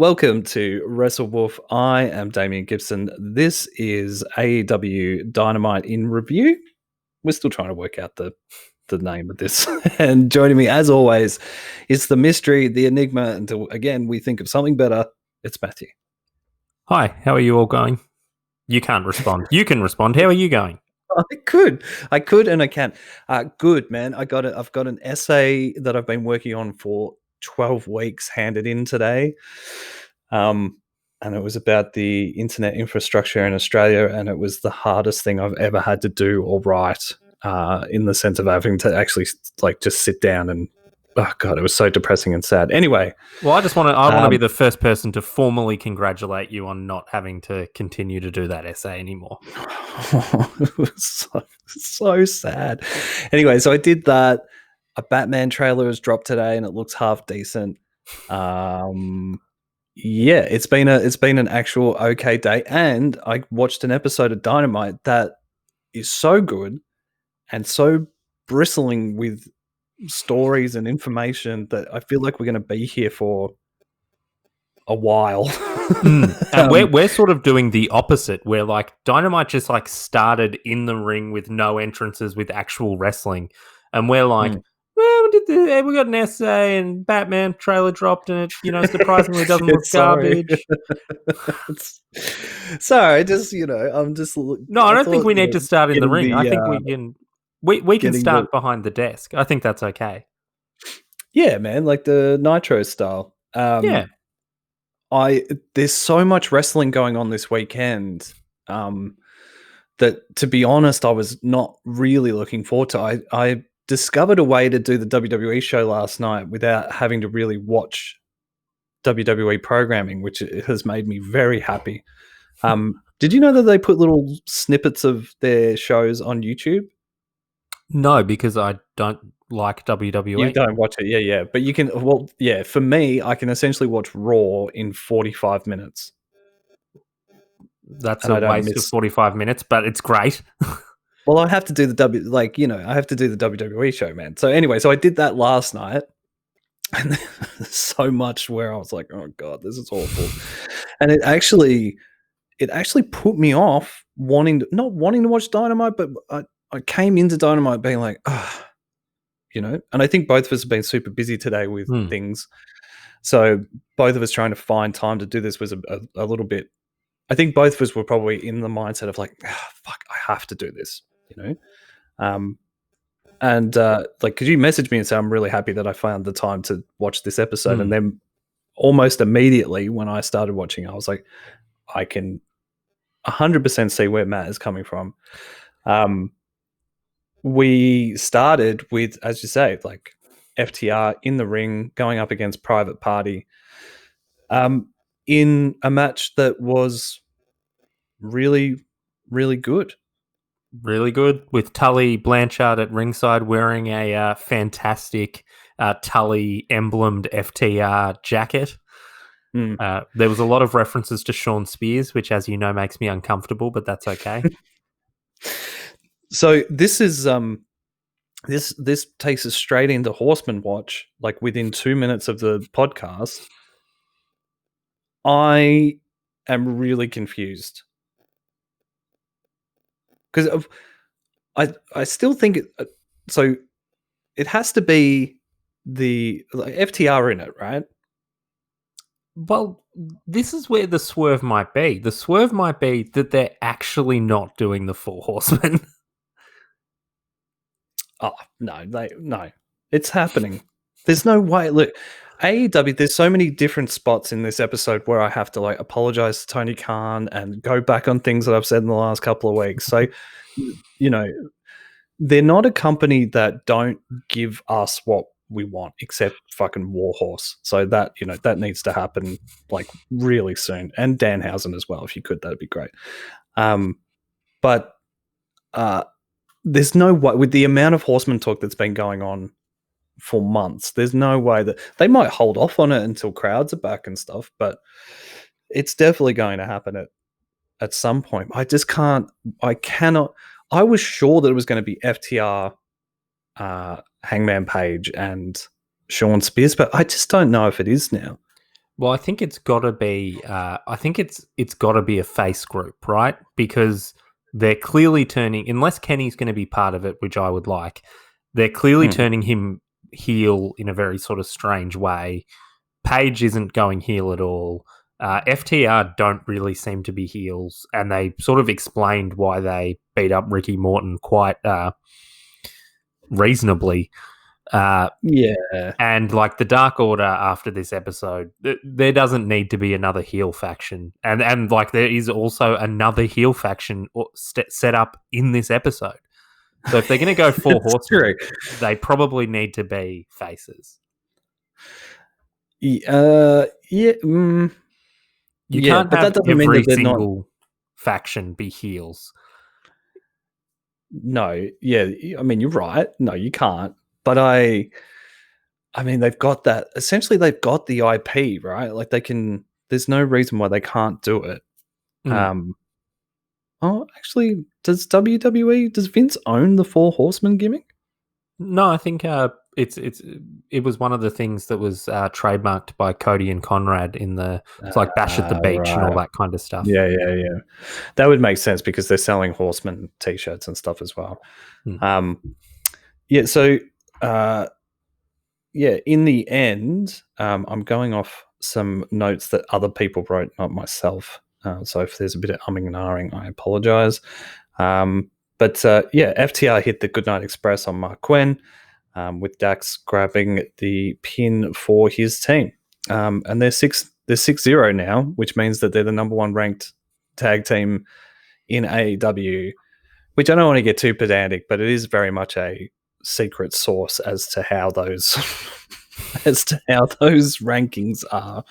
welcome to WrestleWolf. I am Damian Gibson. This is AEW Dynamite in review. We're still trying to work out the name of this. And joining me, as always, is the mystery, the enigma, until, again, we think of something better. It's Matthew. Hi, how are you all going? You can't respond. You can respond. How are you going? I could, and I can. Good, man. I've got an essay that I've been working on for 12 weeks handed in today. And it was about the internet infrastructure in Australia, and it was the hardest thing I've ever had to do or write, in the sense of having to actually just sit down and, oh God, it was so depressing and sad. Anyway. Well, I want to be the first person to formally congratulate you on not having to continue to do that essay anymore. It was so sad. Anyway, so I did that. A Batman trailer was dropped today, and it looks half decent. Yeah, it's been an actual okay day, and I watched an episode of Dynamite that is so good and so bristling with stories and information that I feel like we're going to be here for a while. And we're sort of doing the opposite, where like Dynamite just like started in the ring with no entrances with actual wrestling, and we're like, well, we got an essay and Batman trailer dropped, and it surprisingly doesn't look garbage. Sorry, just I'm just. No, I don't think we need to start in the ring. I think we can start behind the desk. I think that's okay. Yeah, man, like the Nitro style. Yeah. There's so much wrestling going on this weekend that, to be honest, I was not really looking forward to. I discovered a way to do the WWE show last night without having to really watch WWE programming, which has made me very happy. Did you know that they put little snippets of their shows on YouTube? No, because I don't like WWE. You don't watch it, yeah. But you can, for me, I can essentially watch Raw in 45 minutes. That's a waste of 45 minutes, but it's great. Well, I have to do I have to do the WWE show, man. So anyway, I did that last night, and so much where I was like, oh God, this is awful. And it actually put me off not wanting to watch Dynamite, but I came into Dynamite being like, and I think both of us have been super busy today with things. So both of us trying to find time to do this was a little bit, I think both of us were probably in the mindset of like, fuck, I have to do this, because you messaged me and said, I'm really happy that I found the time to watch this episode. And then almost immediately when I started watching, I was like, I can 100% see where Matt is coming from. We started with, as you say, like FTR in the ring going up against Private Party in a match that was really, really good. Really good, with Tully Blanchard at ringside wearing a fantastic Tully emblemed FTR jacket. There was a lot of references to Sean Spears, which, as you know, makes me uncomfortable, but that's okay. So this is this takes us straight into Horseman watch, like within 2 minutes of the podcast. I am really confused because I still think so it has to be the FTR in it, right? Well, this is where the swerve might be. The swerve might be that they're actually not doing the Four Horsemen. Oh, no. It's happening. There's no way. Look, AEW, there's so many different spots in this episode where I have to apologize to Tony Khan and go back on things that I've said in the last couple of weeks. So, they're not a company that don't give us what we want, except fucking Warhorse. So that, that needs to happen really soon. And Danhausen as well. If you could, that'd be great. But there's no way, with the amount of Horseman talk that's been going on for months, there's no way that they might hold off on it until crowds are back and stuff, but it's definitely going to happen at some point. I was sure that it was going to be FTR, Hangman Page and Sean Spears, but I just don't know if it is now. Well, I think it's got to be. I think it's got to be a face group, right? Because they're clearly turning. Unless Kenny's going to be part of it, which I would like. They're clearly turning him heel in a very sort of strange way. Paige isn't going heel at all. FTR don't really seem to be heels, and they sort of explained why they beat up Ricky Morton quite reasonably. And like the Dark Order after this episode, there doesn't need to be another heel faction, and like there is also another heel faction set up in this episode. So if they're going to go four horsemen, they probably need to be faces. You can't have every single faction be heels. No, yeah, I mean you're right. No, you can't. But I mean they've got that. Essentially, they've got the IP, right? Like they can. There's no reason why they can't do it. Oh, actually, does Vince own the Four Horsemen gimmick? No, I think it was one of the things that was trademarked by Cody and Conrad in the like Bash at the Beach and all that kind of stuff. Yeah. That would make sense because they're selling Horseman t-shirts and stuff as well. So in the end, I'm going off some notes that other people wrote, not myself. So if there's a bit of umming and ahhing, I apologize. But FTR hit the Goodnight Express on Mark Quinn, with Dax grabbing the pin for his team. And they're 6-0 now, which means that they're the number one ranked tag team in AEW, which I don't want to get too pedantic, but it is very much a secret source as to how those rankings are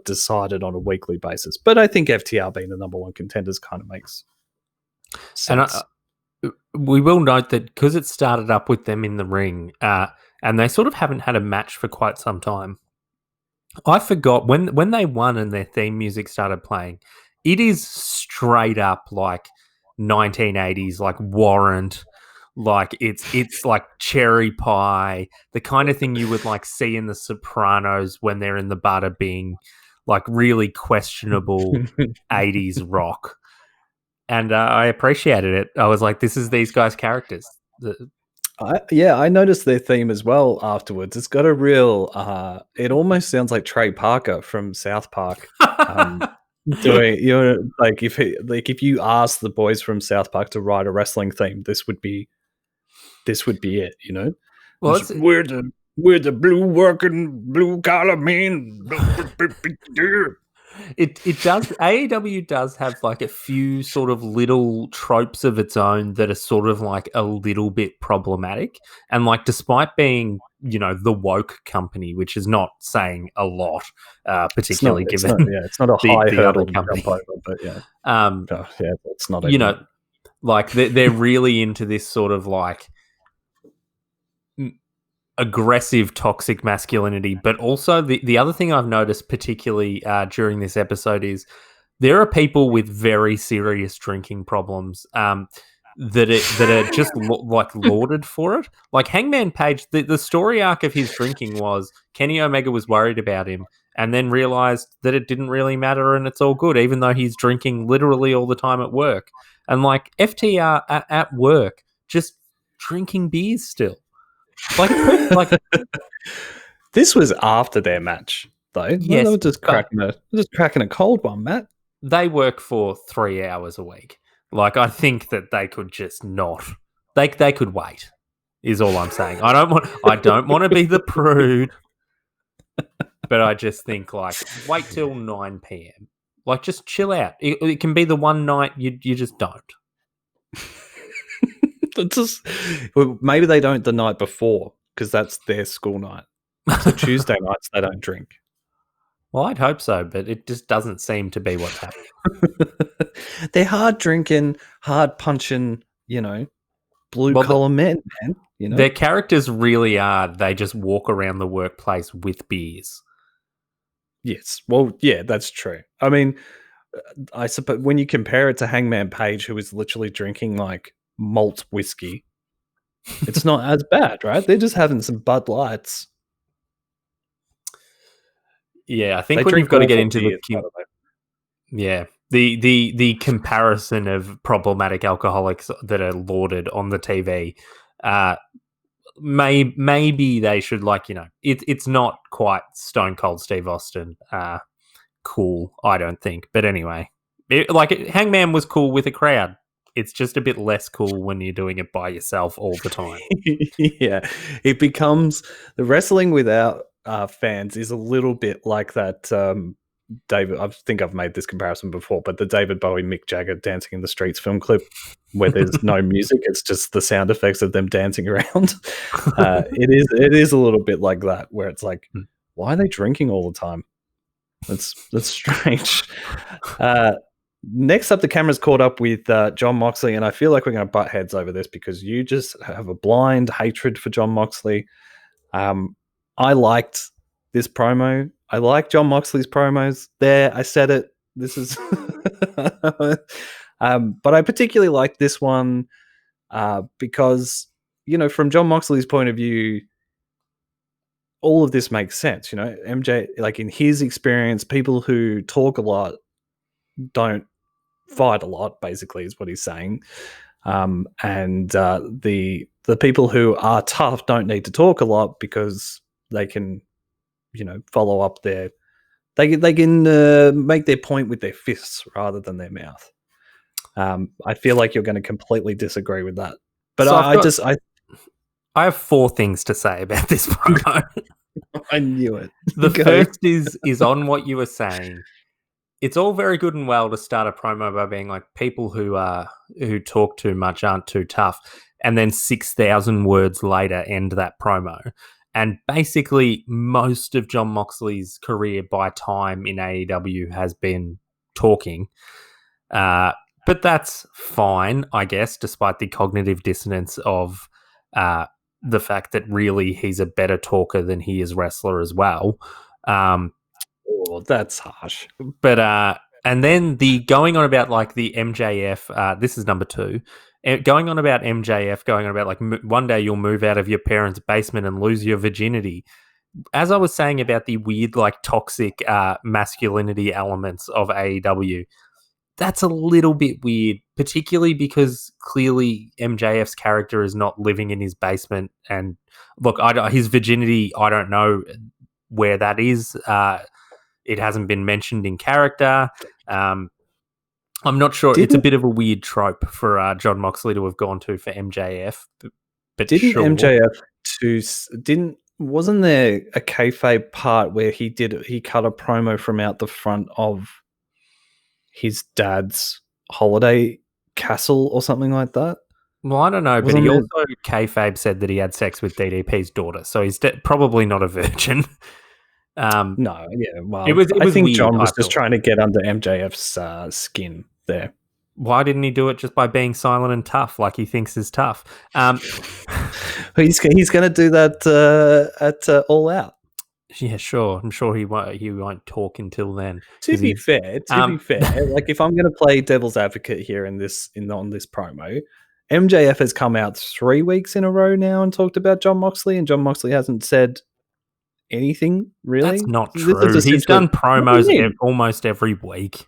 decided on a weekly basis. But I think FTR being the number one contenders kind of makes sense. And we will note that because it started up with them in the ring, and they sort of haven't had a match for quite some time. I forgot when they won and their theme music started playing. It is straight up like 1980s, like Warrant. Like it's like Cherry Pie, the kind of thing you would like see in The Sopranos when they're in the butter being like really questionable 80s rock. And I appreciated it. I was like, this is these guys' characters. I noticed their theme as well afterwards. It's got a real it almost sounds like Trey Parker from South Park. Doing, if you ask the boys from South Park to write a wrestling theme, this would be it, you know. Well, we're the blue collar men. It does. AEW does have like a few sort of little tropes of its own that are sort of like a little bit problematic, and like despite being the woke company, which is not saying a lot, particularly it's given not a high hurdle to jump over, but it's not. Like they're really into this sort of like aggressive toxic masculinity, but also the other thing I've noticed particularly during this episode is there are people with very serious drinking problems that are just like lauded for it. Like Hangman Page, the story arc of his drinking was Kenny Omega was worried about him and then realized that it didn't really matter and it's all good, even though he's drinking literally all the time at work. And like FTR at work, just drinking beers still. Like this was after their match, though. Yes, they were just cracking a cold one, Matt. They work for 3 hours a week. Like I think that they could just not. They could wait. Is all I'm saying. I don't want to be the prude, but I just think like wait till 9 p.m. Like just chill out. It can be the one night you just don't. Maybe they don't the night before because that's their school night. So Tuesday nights they don't drink. Well, I'd hope so, but it just doesn't seem to be what's happening. They're hard drinking, hard punching, blue collar men, man. Their characters really are. They just walk around the workplace with beers. Yes. Well, yeah, that's true. I mean, I suppose when you compare it to Hangman Page, who is literally drinking like malt whiskey, it's not as bad, right? They're just having some Bud Lights. Yeah, I think when you've got to get into the the comparison of problematic alcoholics that are lauded on the TV, maybe they should, like, you know, it's not quite Stone Cold Steve Austin cool, I don't think. But anyway, Hangman was cool with a crowd. It's just a bit less cool when you're doing it by yourself all the time. Yeah, it becomes the wrestling without fans is a little bit like that. David, I think I've made this comparison before, but the David Bowie, Mick Jagger Dancing in the Streets film clip, where there's no music, it's just the sound effects of them dancing around. It is a little bit like that, where it's like, why are they drinking all the time? That's strange. Next up, the camera's caught up with Jon Moxley, and I feel like we're going to butt heads over this because you just have a blind hatred for Jon Moxley. I liked this promo. I like Jon Moxley's promos. There, I said it. This is, but I particularly like this one because, you know, from Jon Moxley's point of view, all of this makes sense. You know, MJ, like in his experience, people who talk a lot don't fight a lot, basically, is what he's saying. And the people who are tough don't need to talk a lot because they can, you know, follow up they can make their point with their fists rather than their mouth. I feel like you're going to completely disagree with that, but so I have 4 things to say about this promo. I knew it. The first is on what you were saying. It's all very good and well to start a promo by being like, people who talk too much aren't too tough, and then 6,000 words later end that promo. And basically, most of Jon Moxley's career by time in AEW has been talking. But that's fine, I guess, despite the cognitive dissonance of the fact that really he's a better talker than he is wrestler as well. Oh, that's harsh. But and then the going on about like the MJF, this is number 2. Going on about MJF, going on about like one day you'll move out of your parents' basement and lose your virginity. As I was saying about the weird, like, toxic masculinity elements of AEW, that's a little bit weird, particularly because clearly MJF's character is not living in his basement. And look, his virginity, I don't know where that is. It hasn't been mentioned in character. I'm not sure. It's a bit of a weird trope for Jon Moxley to have gone to for MJF. But didn't sure. MJF wasn't there a kayfabe part where he cut a promo from out the front of his dad's holiday castle or something like that? Well, I don't know, but he also kayfabe said that he had sex with DDP's daughter, so he's probably not a virgin. No, yeah, well, I think weird, John was just trying to get under MJF's skin there. Why didn't he do it just by being silent and tough, like he thinks is tough? He's going to do that at All Out. Yeah, sure. I'm sure he won't talk until then. To be fair, like if I'm going to play devil's advocate here on this promo, MJF has come out 3 weeks in a row now and talked about Jon Moxley, and Jon Moxley hasn't said anything really. That's not true. He's done promos almost every week.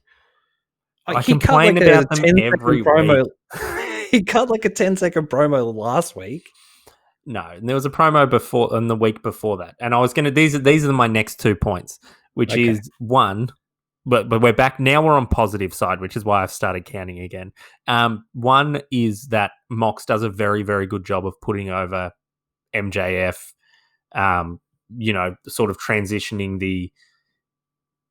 I complain about them every week. He cut like a 10-second promo last week. No, and there was a promo before and the week before that. And I was gonna these are my next 2 points, which is one, but we're back now. We're on positive side, which is why I've started counting again. One is that Mox does a very, very good job of putting over MJF. You know, sort of transitioning the,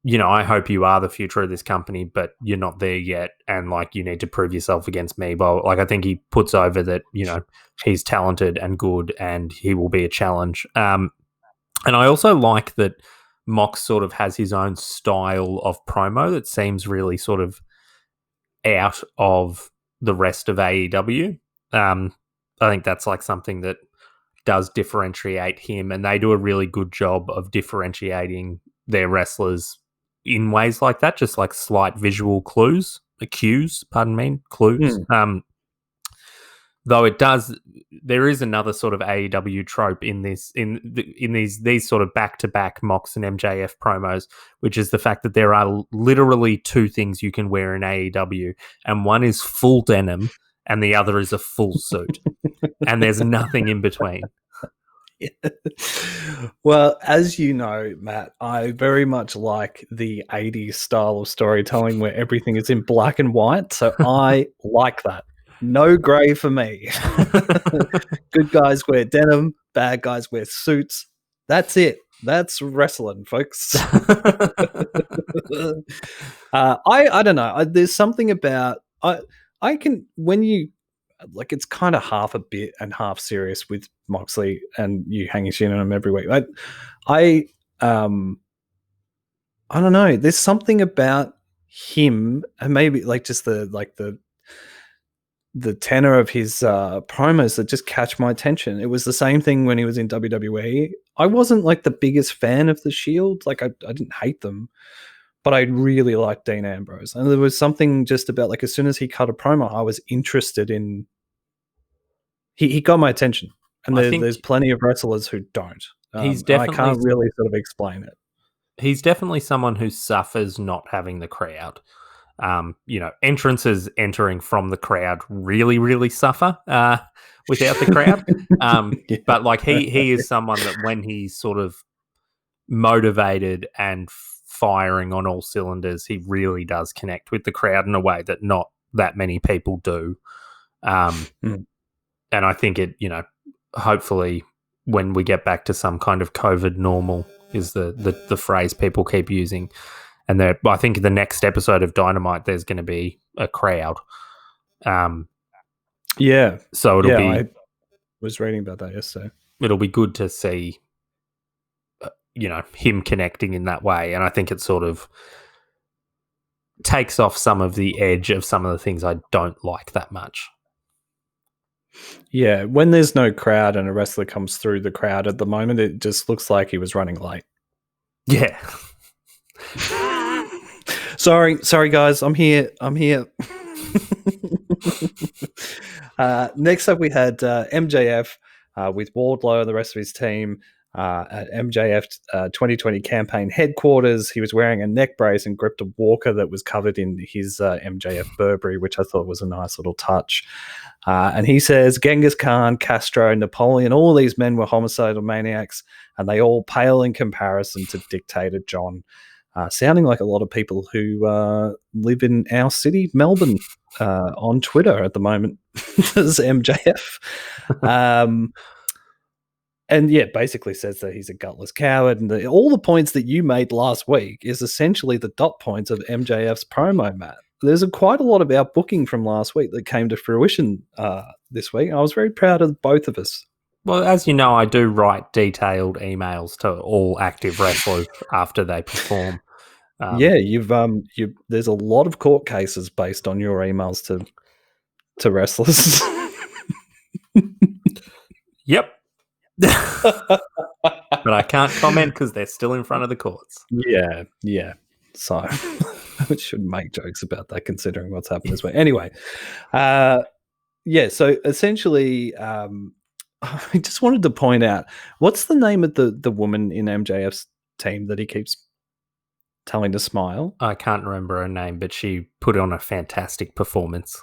you know, I hope you are the future of this company, but you're not there yet, and like you need to prove yourself against me. But like I think he puts over that, you know, he's talented and good, and he will be a challenge. And I also like that Mox sort of has his own style of promo that seems really sort of out of the rest of AEW. I think that's like something that does differentiate him, and they do a really good job of differentiating their wrestlers in ways like that, just like slight visual clues. Though there is another sort of AEW trope in these sort of back-to-back Mox and MJF promos, which is the fact that there are literally two things you can wear in AEW, and one is full denim, and the other is a full suit, and there's nothing in between. Yeah. Well, as you know, Matt, I very much like the 80s style of storytelling where everything is in black and white, so I like that. No grey for me. Good guys wear denim, bad guys wear suits. That's it. That's wrestling, folks. I don't know. There's something about I can when you like it's kind of half a bit and half serious with Moxley and you hanging shit on him every week. I don't know. There's something about him and maybe like just the tenor of his promos that just catch my attention. It was the same thing when he was in WWE. I wasn't like the biggest fan of the Shield. Like I didn't hate them, but I really liked Dean Ambrose. And there was something just about like as soon as he cut a promo, I was interested in. He got my attention, and there's plenty of wrestlers who don't. He's definitely. I can't really sort of explain it. He's definitely someone who suffers not having the crowd. Entrances entering from the crowd really, really suffer without the crowd. Yeah. But like he is someone that when he's sort of motivated and firing on all cylinders, he really does connect with the crowd in a way that not that many people do. And I think it, hopefully when we get back to some kind of COVID normal is the phrase people keep using. And I think in the next episode of Dynamite, there's going to be a crowd. Yeah. So it'll be. I was reading about that yesterday. It'll be good to see, him connecting in that way. And I think it sort of takes off some of the edge of some of the things I don't like that much. Yeah. When there's no crowd and a wrestler comes through the crowd at the moment, it just looks like he was running late. Yeah. Sorry, guys. I'm here. Next up, we had MJF with Wardlow and the rest of his team at MJF 2020 campaign headquarters. He was wearing a neck brace and gripped a walker that was covered in his MJF Burberry, which I thought was a nice little touch. And he says Genghis Khan, Castro, Napoleon, all these men were homicidal maniacs, and they all pale in comparison to Dictator John. Sounding like a lot of people who live in our city, Melbourne, on Twitter at the moment as MJF. And yeah, basically says that he's a gutless coward. And all the points that you made last week is essentially the dot points of MJF's promo, Matt. There's quite a lot of our booking from last week that came to fruition this week. I was very proud of both of us. Well, as you know, I do write detailed emails to all active wrestlers after they perform. There's a lot of court cases based on your emails to wrestlers. Yep. But I can't comment because they're still in front of the courts. Yeah. So I should make jokes about that considering what's happened this week. Anyway, so essentially, I just wanted to point out, what's the name of the woman in MJF's team that he keeps telling to smile? I can't remember her name, but she put on a fantastic performance.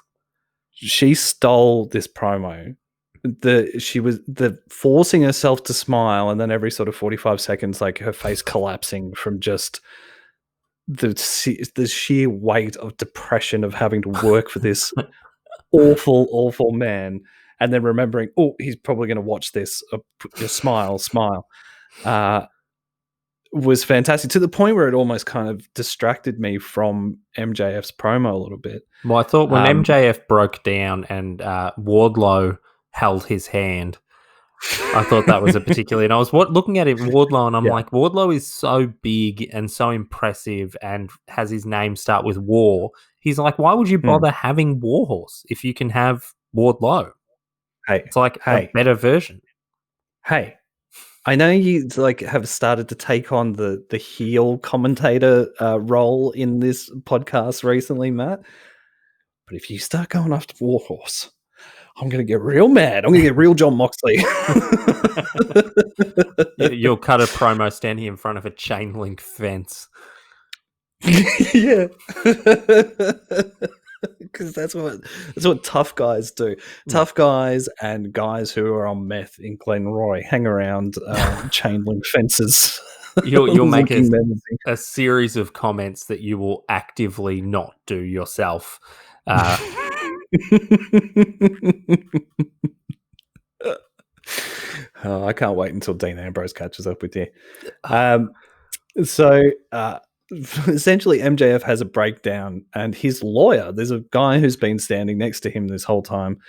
She stole this promo. She was forcing herself to smile, and then every sort of 45 seconds, like her face collapsing from just the sheer weight of depression of having to work for this awful man, and then remembering, oh, he's probably going to watch this. Just smile. Was fantastic to the point where it almost kind of distracted me from MJF's promo a little bit. Well, I thought when MJF broke down and Wardlow held his hand, I thought that was a particularly... And I was looking at it, Wardlow, and I'm like, Wardlow is so big and so impressive and has his name start with War. He's like, why would you bother having Warhorse if you can have Wardlow? It's like a better version. Hey, I know you have started to take on the heel commentator role in this podcast recently, Matt. But if you start going after Warhorse, I'm going to get real mad. I'm going to get real Jon Moxley. You'll cut a promo standing in front of a chain link fence. Yeah. Because that's what tough guys do. Tough guys and guys who are on meth in Glenroy hang around chain link fences. You'll make a series of comments that you will actively not do yourself. Oh, I can't wait until Dean Ambrose catches up with you. So essentially MJF has a breakdown, and his lawyer, there's a guy who's been standing next to him this whole time,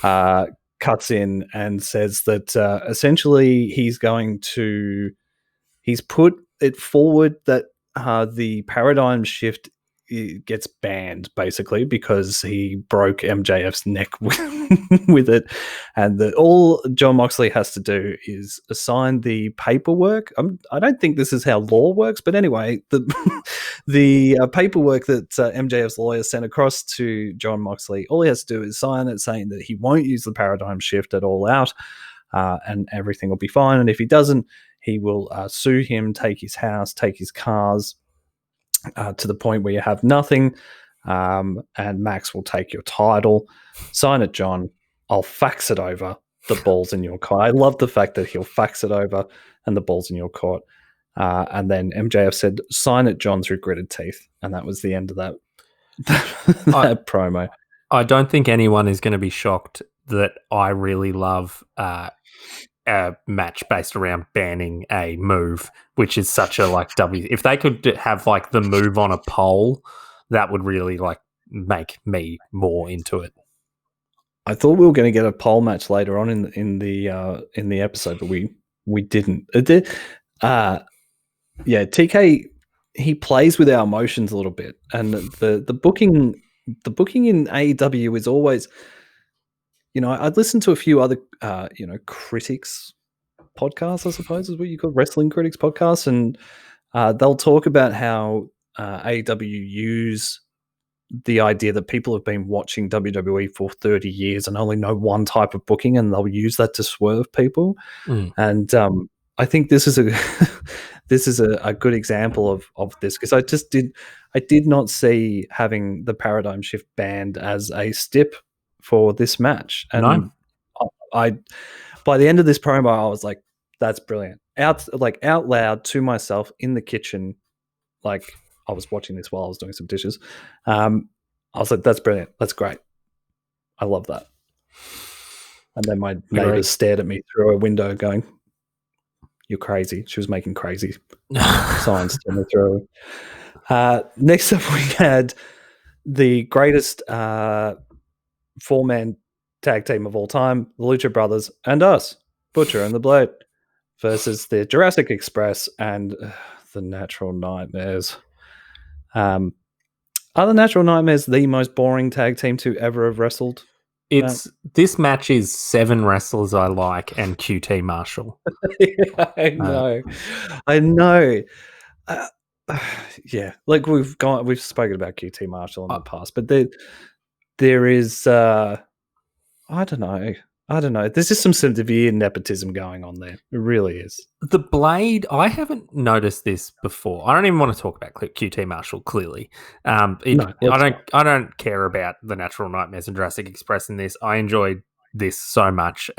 cuts in and says that essentially he's put it forward that the paradigm shift gets banned, basically, because he broke MJF's neck with it, and that all Jon Moxley has to do is assign the paperwork. I don't think this is how law works, but anyway, the paperwork that MJF's lawyer sent across to Jon Moxley, all he has to do is sign it, saying that he won't use the paradigm shift at All Out, and everything will be fine. And if he doesn't, he will sue him, take his house, take his cars, to the point where you have nothing, and Max will take your title. Sign it, John. I'll fax it over. The ball's in your court. I love the fact that he'll fax it over and the ball's in your court. And then MJF said, sign it, John, through gritted teeth. And that was the end of that promo. I don't think anyone is going to be shocked that I really love a match based around banning a move, which is such a if they could have the move on a pole, that would really make me more into it. I thought we were going to get a pole match later on in the episode, but we didn't. It did. TK, he plays with our emotions a little bit, and the booking in AEW is always, I'd listen to a few other critics podcasts, I suppose is what you call wrestling critics podcasts, and they'll talk about how AEW use the idea that people have been watching WWE for 30 years and only know one type of booking, and they'll use that to swerve people. And I think this is a good example of this, because I did not see having the paradigm shift banned as a stip for this match. And I by the end of this promo, I was like, that's brilliant. Out loud to myself in the kitchen, I was watching this while I was doing some dishes. I was like, that's brilliant. That's great. I love that. And then my neighbor stared at me through a window going, you're crazy. She was making crazy signs to me through. Next up, we had the greatest four-man tag team of all time, the Lucha Brothers and us, Butcher and the Blade, versus the Jurassic Express and the Natural Nightmares. Are the Natural Nightmares the most boring tag team to ever have wrestled? This match is 7 wrestlers I like and QT Marshall. Yeah, I know. Yeah, we've spoken about QT Marshall in the past, but there is I don't know. There's just some severe nepotism going on there. It really is. The Blade, I haven't noticed this before. I don't even want to talk about QT Marshall, clearly. I don't care about the Natural Nightmares and Jurassic Express in this. I enjoyed this so much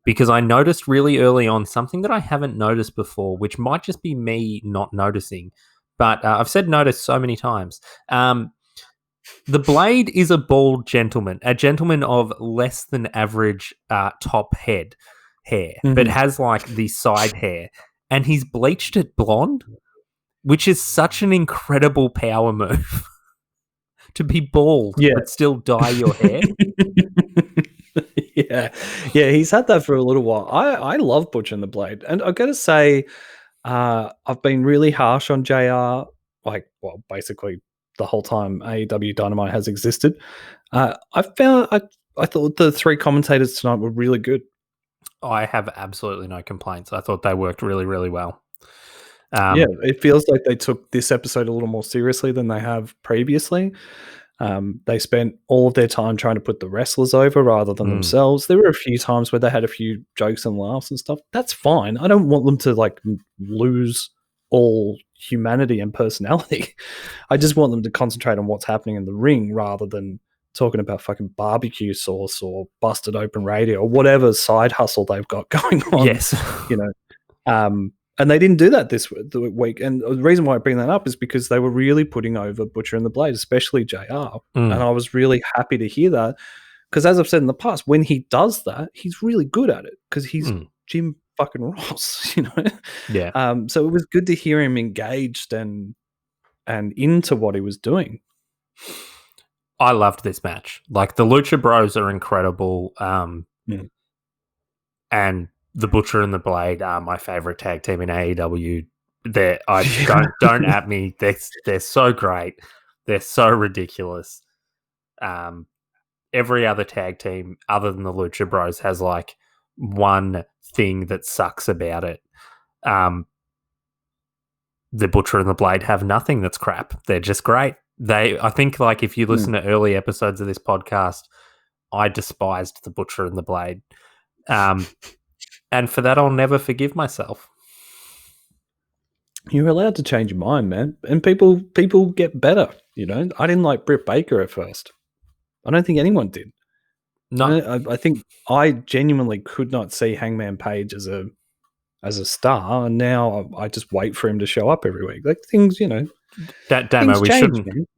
because I noticed really early on something that I haven't noticed before, which might just be me not noticing. But I've said notice so many times. The Blade is a bald gentleman, a gentleman of less than average top head hair, but has the side hair, and he's bleached it blonde, which is such an incredible power move. To be bald but still dye your hair. Yeah, he's had that for a little while. I love Butcher and the Blade, and I've got to say, I've been really harsh on JR, basically the whole time AEW Dynamite has existed. I thought the 3 commentators tonight were really good. I have absolutely no complaints. I thought they worked really, really well. It feels like they took this episode a little more seriously than they have previously. They spent all of their time trying to put the wrestlers over rather than themselves. There were a few times where they had a few jokes and laughs and stuff. That's fine. I don't want them to like lose all humanity and personality. I just want them to concentrate on what's happening in the ring rather than talking about fucking barbecue sauce or busted open radio or whatever side hustle they've got going on. Yes. You know, and they didn't do that this week. And the reason why I bring that up is because they were really putting over Butcher and the Blade, especially JR. And I was really happy to hear that because, as I've said in the past, when he does that, he's really good at it because he's Jim fucking Ross, you know? Yeah. So it was good to hear him engaged and into what he was doing. I loved this match. Like, the Lucha Bros are incredible. And the Butcher and the Blade are my favorite tag team in AEW. Don't at me. They're so great. They're so ridiculous. Every other tag team other than the Lucha Bros has like one thing that sucks about it. The Butcher and the Blade have nothing that's crap. They're just great. I think like if you listen to early episodes of this podcast, I despised the Butcher and the Blade. And for that, I'll never forgive myself. You're allowed to change your mind, man. And people get better, you know? I didn't like Britt Baker at first. I don't think anyone did. No. I think I genuinely could not see Hangman Page as a star, and now I just wait for him to show up every week. Like things, you know. Damo,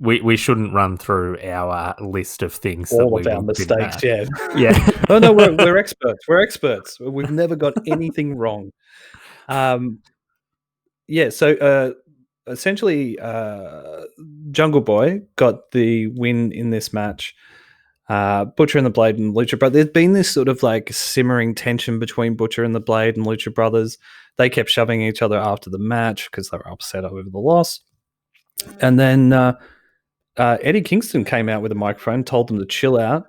we shouldn't run through our list of things. All of our mistakes, yeah. Yeah. Oh no, we're experts. We're experts. We've never got anything wrong. Yeah, so essentially Jungle Boy got the win in this match. Butcher and the Blade and Lucha Brothers. There's been this sort of like simmering tension between Butcher and the Blade and Lucha Brothers. They kept shoving each other after the match because they were upset over the loss. And then Eddie Kingston came out with a microphone, told them to chill out,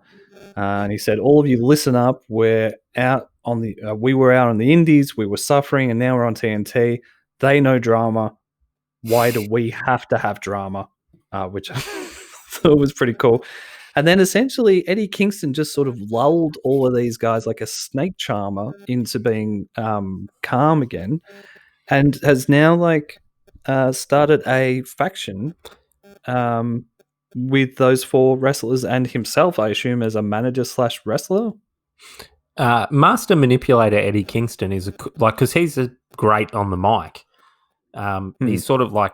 and he said, "All of you, listen up. We're out on the. We were out on the Indies. We were suffering, and now we're on TNT. They know drama. Why do we have to have drama?" Which I thought was pretty cool. And then essentially Eddie Kingston just sort of lulled all of these guys like a snake charmer into being calm again, and has now like started a faction with those four wrestlers and himself, I assume, as a manager/wrestler. Master Manipulator Eddie Kingston is because he's great on the mic. He's sort of like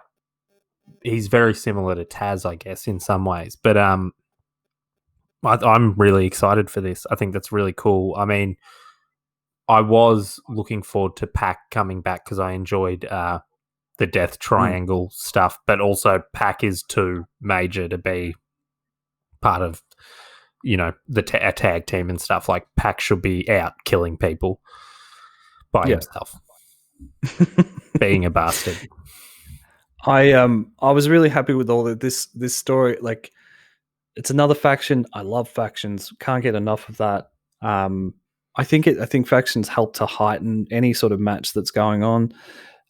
he's very similar to Taz, I guess, in some ways. But I'm really excited for this. I think that's really cool. I mean, I was looking forward to Pac coming back because I enjoyed the Death Triangle stuff, but also Pac is too major to be part of, you know, a tag team and stuff. Like Pac should be out killing people by himself, being a bastard. I was really happy with all of this story. Like, it's another faction. I love factions. Can't get enough of that. I think factions help to heighten any sort of match that's going on.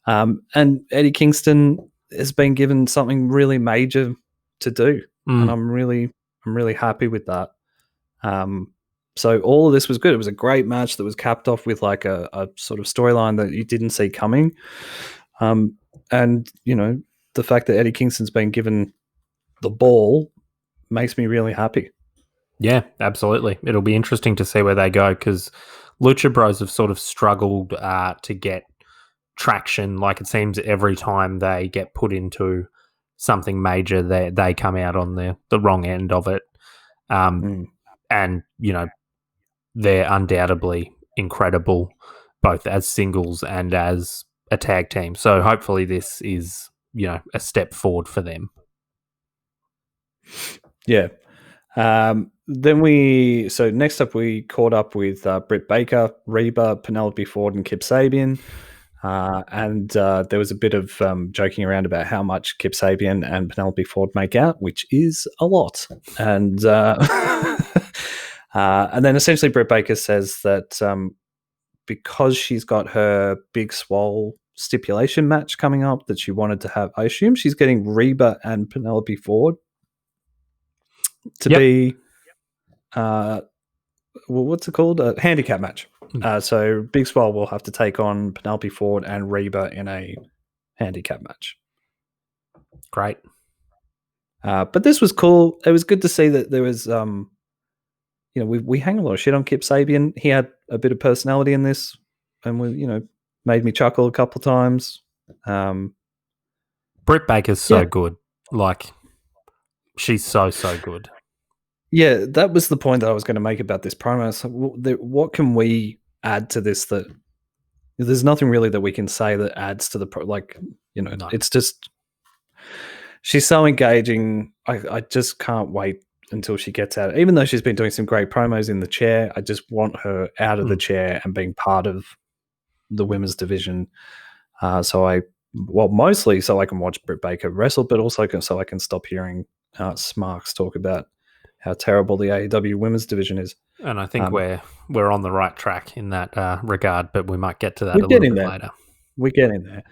And Eddie Kingston has been given something really major to do, and I'm really happy with that. So all of this was good. It was a great match that was capped off with like a sort of storyline that you didn't see coming. And you know, the fact that Eddie Kingston's been given the ball makes me really happy. Yeah, absolutely. It'll be interesting to see where they go because Lucha Bros have sort of struggled to get traction. Like it seems every time they get put into something major, they come out on the wrong end of it. And, you know, they're undoubtedly incredible, both as singles and as a tag team. So hopefully this is, you know, a step forward for them. Yeah. So next up we caught up with Britt Baker, Reba, Penelope Ford, and Kip Sabian. And there was a bit of joking around about how much Kip Sabian and Penelope Ford make out, which is a lot. And and then essentially Britt Baker says that because she's got her Big Swole stipulation match coming up that she wanted to have, I assume she's getting Reba and Penelope Ford. to be, what's it called? A handicap match. So Big Swole will have to take on Penelope Ford and Reba in a handicap match. Great. But this was cool. It was good to see that there was, we hang a lot of shit on Kip Sabian. He had a bit of personality in this, and made me chuckle a couple times. Britt Baker's so good. Like, she's so good. Yeah, that was the point that I was going to make about this promo. So what can we add to this? That there's nothing really that we can say that adds to the no. It's just she's so engaging. I just can't wait until she gets out. Even though she's been doing some great promos in the chair, I just want her out of the chair and being part of the women's division. Mostly so I can watch Britt Baker wrestle, but also so I can stop hearing Smarks talk about how terrible the AEW women's division is. And I think we're on the right track in that regard, but we might get to that a little bit later. We get in there.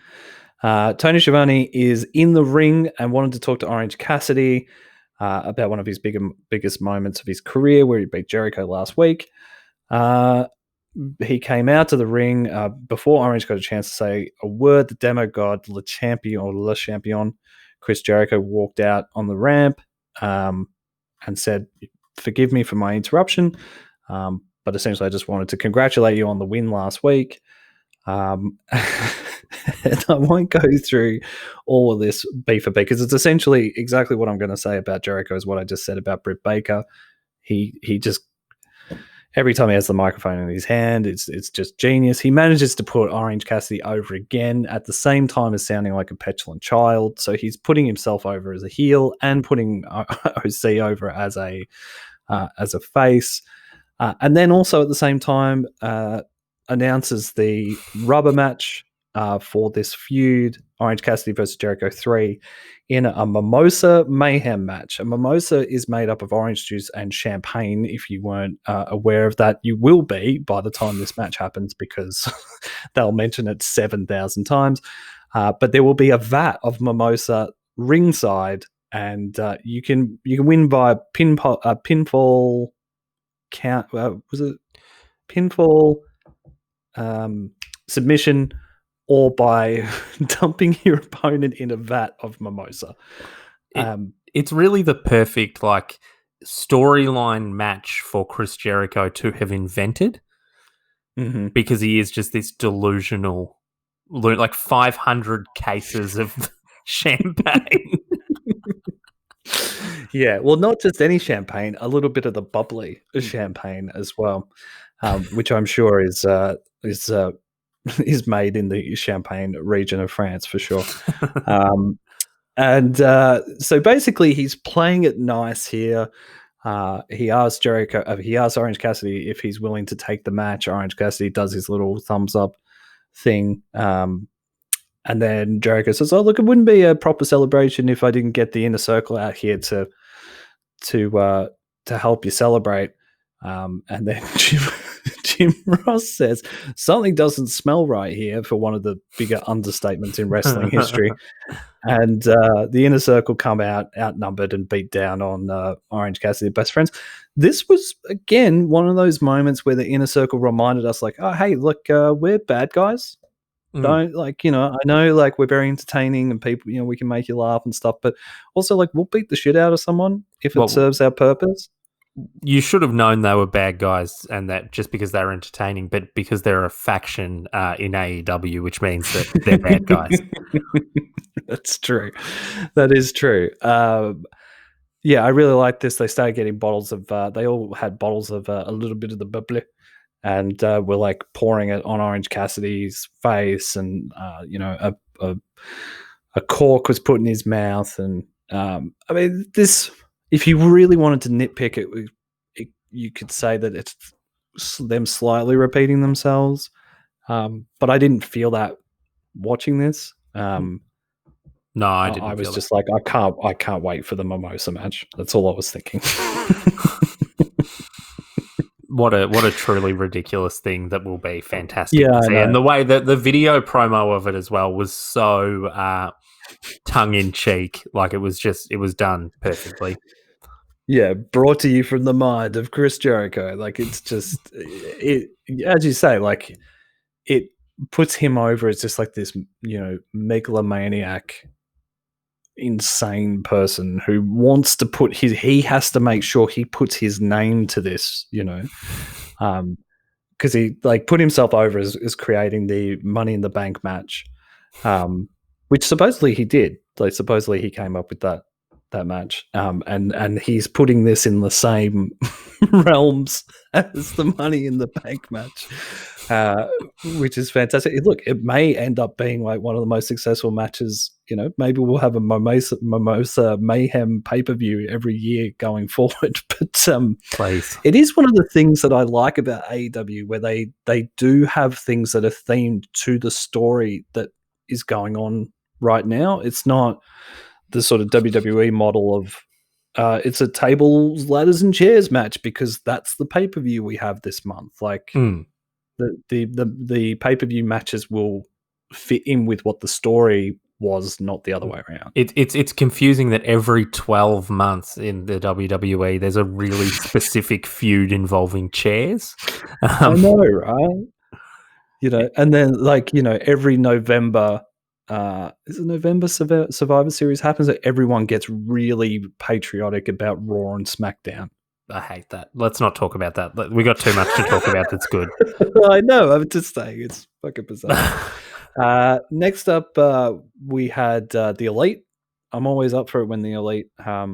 Tony Schiavone is in the ring and wanted to talk to Orange Cassidy about one of his biggest moments of his career, where he beat Jericho last week. He came out to the ring before Orange got a chance to say a word. The demo god, Le Champion, Chris Jericho, walked out on the ramp and said, "Forgive me for my interruption, but essentially I just wanted to congratulate you on the win last week." And I won't go through all of this beat for beat because it's essentially exactly what I'm going to say about Jericho is what I just said about Britt Baker. He just, every time he has the microphone in his hand, it's just genius. He manages to put Orange Cassidy over again at the same time as sounding like a petulant child. So he's putting himself over as a heel and putting OC over as a face, and then also at the same time announces the rubber match for this feud, Orange Cassidy versus Jericho 3, in a Mimosa Mayhem match. A mimosa is made up of orange juice and champagne. If you weren't aware of that, you will be by the time this match happens because they'll mention it 7,000 times. But there will be a vat of mimosa ringside, and you can win by pinfall count. Was it pinfall submission, or by dumping your opponent in a vat of mimosa? It's really the perfect storyline match for Chris Jericho to have invented, because he is just this delusional, 500 cases of champagne. Yeah, well, not just any champagne, a little bit of the bubbly champagne as well, which I'm sure is made in the Champagne region of France for sure. So basically, he's playing it nice here. He asked Orange Cassidy if he's willing to take the match. Orange Cassidy does his little thumbs up thing. And then Jericho says, "Oh, look, it wouldn't be a proper celebration if I didn't get the Inner Circle out here to help you celebrate." And then Jim Ross says, "Something doesn't smell right here," for one of the bigger understatements in wrestling history. And the Inner Circle come out outnumbered and beat down on Orange Cassidy, best friends. This was, again, one of those moments where the Inner Circle reminded us, "Oh, hey, look, we're bad guys. Don't I know we're very entertaining and people, we can make you laugh and stuff, but also we'll beat the shit out of someone if it serves our purpose." You should have known they were bad guys, and that just because they're entertaining, but because they're a faction in AEW, which means that they're bad guys. That's true. That is true. Yeah, I really like this. They started getting bottles of, they all had bottles of a little bit of the bubbly, and were pouring it on Orange Cassidy's face, and a cork was put in his mouth, and this. If you really wanted to nitpick it, you could say that it's them slightly repeating themselves, but I didn't feel that watching this. No, I didn't. I was just I can't wait for the mimosa match. That's all I was thinking. What a truly ridiculous thing that will be fantastic to see. And the way that the video promo of it as well was so tongue in cheek, it was done perfectly. Yeah, brought to you from the mind of Chris Jericho. Like, it's just it, as you say, like it puts him over as just like this, megalomaniac, insane person who wants to put he has to make sure he puts his name to this, because he like put himself over as creating the Money in the Bank match, which supposedly he did. Like, supposedly he came up with that match, and he's putting this in the same realms as the Money in the Bank match, which is fantastic. Look, it may end up being like one of the most successful matches. Maybe we'll have a Mimosa Mayhem pay-per-view every year going forward. But it is one of the things that I like about AEW, where they do have things that are themed to the story that is going on right now. It's not the sort of WWE model of it's a tables, ladders, and chairs match because that's the pay-per-view we have this month. Like the pay-per-view matches will fit in with what the story was, not the other way around. It's confusing that every 12 months in the WWE there's a really specific feud involving chairs. I know, right? And then every November, is it November Survivor Series happens, that everyone gets really patriotic about Raw and SmackDown. I hate that. Let's not talk about that. We got too much to talk about that's good. I know. I'm just saying it's fucking bizarre. Next up, we had the Elite. I'm always up for it when the Elite are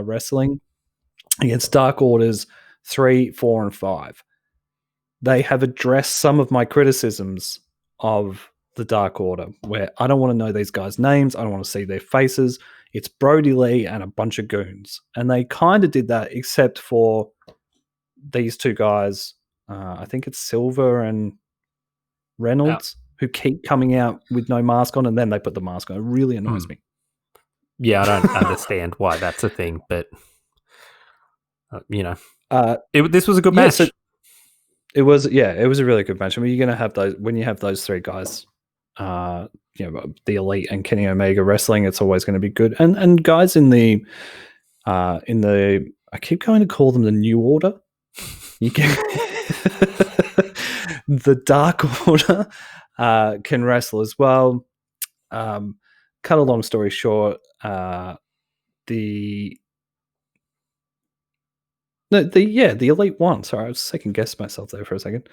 wrestling against Dark Orders 3, 4, and 5. They have addressed some of my criticisms of the Dark Order, where I don't want to know these guys' names. I don't want to see their faces. It's Brodie Lee and a bunch of goons. And they kind of did that, except for these two guys. I think it's Silver and Reynolds, who keep coming out with no mask on, and then they put the mask on. It really annoys me. Yeah, I don't understand why that's a thing, but this was a good match. So it was a really good match. I mean, you're going to have those when you have those three guys, the Elite and Kenny Omega wrestling. It's always going to be good. And guys in the I keep going to call them the New Order. You can the Dark Order can wrestle as well. Cut a long story short, the Elite won. Sorry, I was second guessing myself there for a second.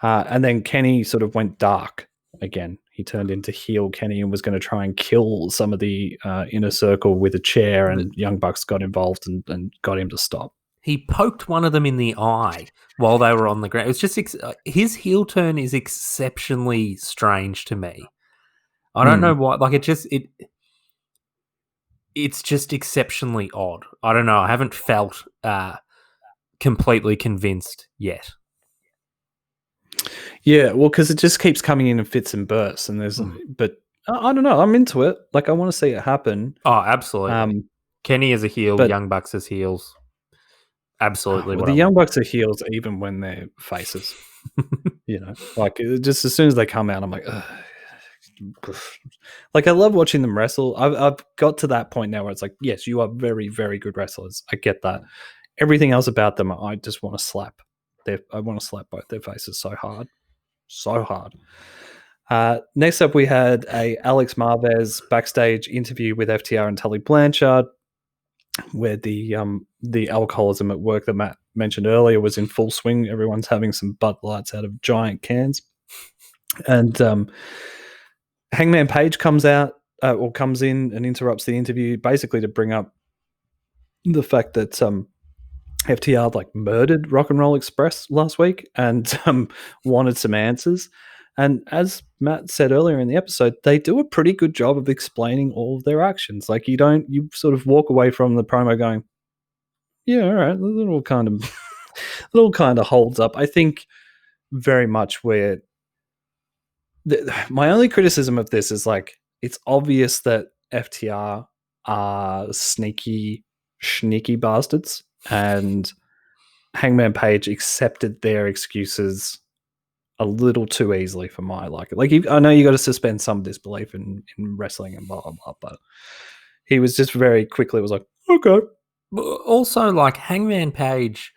And then Kenny sort of went dark again. He turned into heel Kenny and was going to try and kill some of the inner circle with a chair, and Young Bucks got involved and got him to stop. He poked one of them in the eye while they were on the ground. It's just his heel turn is exceptionally strange to me. I don't know why. Like it's just exceptionally odd. I don't know. I haven't felt completely convinced yet. Yeah, well, because it just keeps coming in fits and bursts, and but I don't know. I'm into it. Like, I want to see it happen. Oh, absolutely. Kenny is a heel. Young Bucks as heels. Absolutely. The Young Bucks are heels even when they're faces. Like, just as soon as they come out, I'm like, ugh. Like, I love watching them wrestle. I've got to that point now where it's like, yes, you are very, very good wrestlers. I get that. Everything else about them, I just want to slap. I want to slap both their faces so hard. Next up, we had a Alex Marvez backstage interview with FTR and Tully Blanchard, where the alcoholism at work that Matt mentioned earlier was in full swing. Everyone's having some Bud Lights out of giant cans. And Hangman Page comes in and interrupts the interview, basically to bring up the fact that FTR like murdered Rock and Roll Express last week and wanted some answers. And as Matt said earlier in the episode, they do a pretty good job of explaining all of their actions. Like, you sort of walk away from the promo going, yeah, all right, little kind of holds up. I think very much where my only criticism of this is, like, it's obvious that FTR are sneaky bastards, and Hangman Page accepted their excuses a little too easily for my liking. Like, I know you got to suspend some disbelief in wrestling and blah, blah, blah, but he was just very quickly was like, okay. Also, like, Hangman Page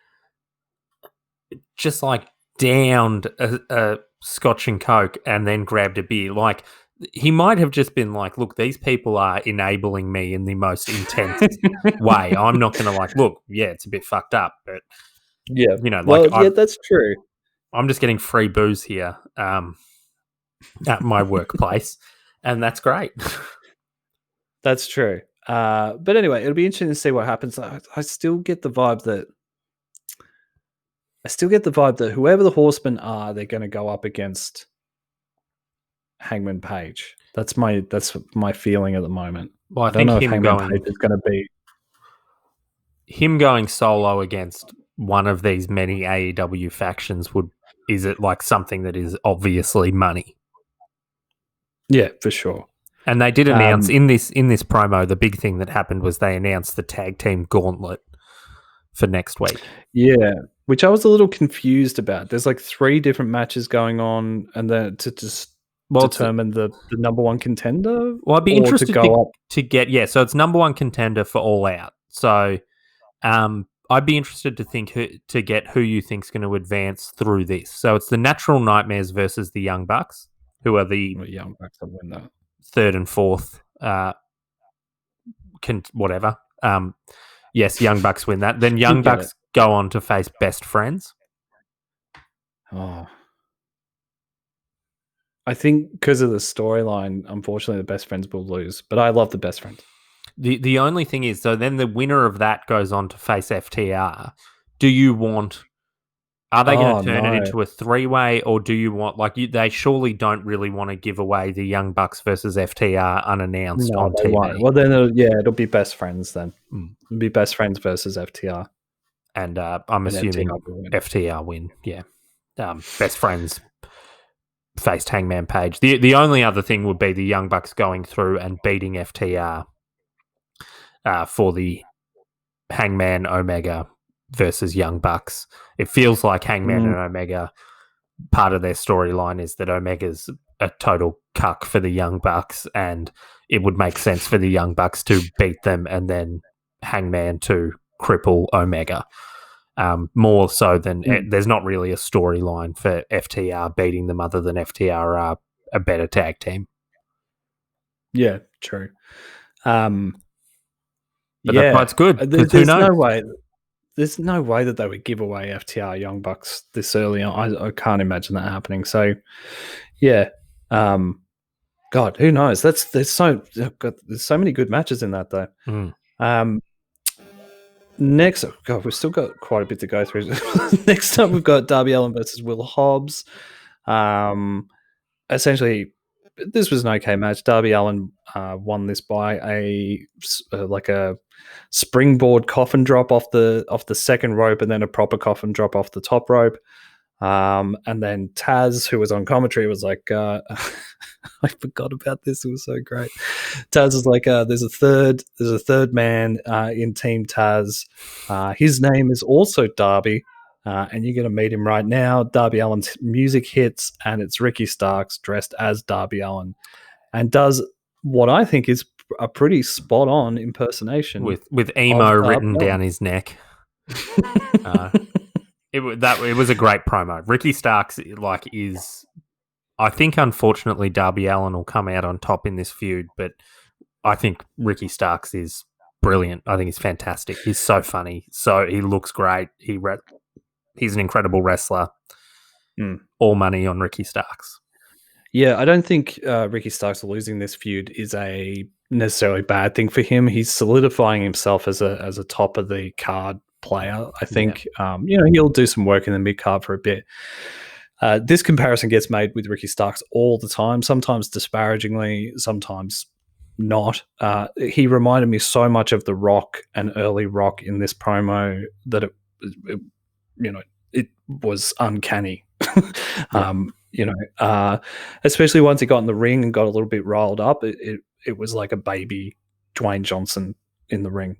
just, like, downed a Scotch and Coke and then grabbed a beer. Like, he might have just been like, look, these people are enabling me in the most intense way. I'm not going to, like, look, yeah, it's a bit fucked up, but, yeah, you know, well, like, yeah, that's true. I'm just getting free booze here at my workplace, and that's great. That's true. But anyway, it'll be interesting to see what happens. I still get the vibe that whoever the Horsemen are, they're going to go up against Hangman Page. That's my feeling at the moment. Well, I don't think know if Hangman Page is going to be him going solo against one of these many AEW factions. Is it like something that is obviously money? Yeah, for sure. And they did announce in this promo, the big thing that happened was they announced the tag team gauntlet for next week. Yeah, which I was a little confused about. There's like 3 different matches going on, and then to just determine the number one contender. Well, I'd be interested to get so it's number one contender for All Out. So, I'd be interested to get who you think's going to advance through this. So it's the Natural Nightmares versus the Young Bucks, who are the Young Bucks that win that. 3rd and 4th, whatever. Yes, Young Bucks win that. Then Young Bucks go on to face Best Friends. Oh, I think because of the storyline, unfortunately, the Best Friends will lose. But I love the Best Friends. The only thing is, so then the winner of that goes on to face FTR. Do you want? Are they going to turn it into a 3-way, or do you want they surely don't really want to give away the Young Bucks versus FTR unannounced on TV? Won't. Well, then it'll be Best Friends then. It'll be Best Friends versus FTR, and I'm assuming FTR win. Yeah, Best Friends faced Hangman Page. The only other thing would be the Young Bucks going through and beating FTR for the Hangman Omega versus Young Bucks. It feels like Hangman and Omega, part of their storyline is that Omega's a total cuck for the Young Bucks, and it would make sense for the Young Bucks to beat them and then Hangman to cripple Omega. More so than there's not really a storyline for FTR beating them other than FTR are a better tag team. Yeah, true. But that's good. There's no way. There's no way that they would give away FTR Young Bucks this early on. I can't imagine that happening. So, yeah. God, who knows? There's so many good matches in that though. Next, God, we've still got quite a bit to go through. Next up, we've got Darby Allin versus Will Hobbs. Essentially, this was an okay match. Darby Allin won this by a springboard coffin drop off the second rope, and then a proper coffin drop off the top rope. And then Taz, who was on commentary, was like, I forgot about this. It was so great. Taz was like, there's a third man in Team Taz. His name is also Darby, and you're going to meet him right now. Darby Allin's music hits, and it's Ricky Starks dressed as Darby Allin, and does what I think is a pretty spot on impersonation with emo written down his neck. It was a great promo. Ricky Starks is, I think, unfortunately, Darby Allin will come out on top in this feud, but I think Ricky Starks is brilliant. I think he's fantastic. He's so funny. So he looks great. He's an incredible wrestler. All money on Ricky Starks. Yeah, I don't think Ricky Starks losing this feud is a necessarily bad thing for him. He's solidifying himself as a top of the card player. I think he'll do some work in the mid card for a bit. This comparison gets made with Ricky Starks all the time, sometimes disparagingly, sometimes not. He reminded me so much of The Rock and early Rock in this promo that it was uncanny. Especially once he got in the ring and got a little bit riled up, it was like a baby Dwayne Johnson in the ring,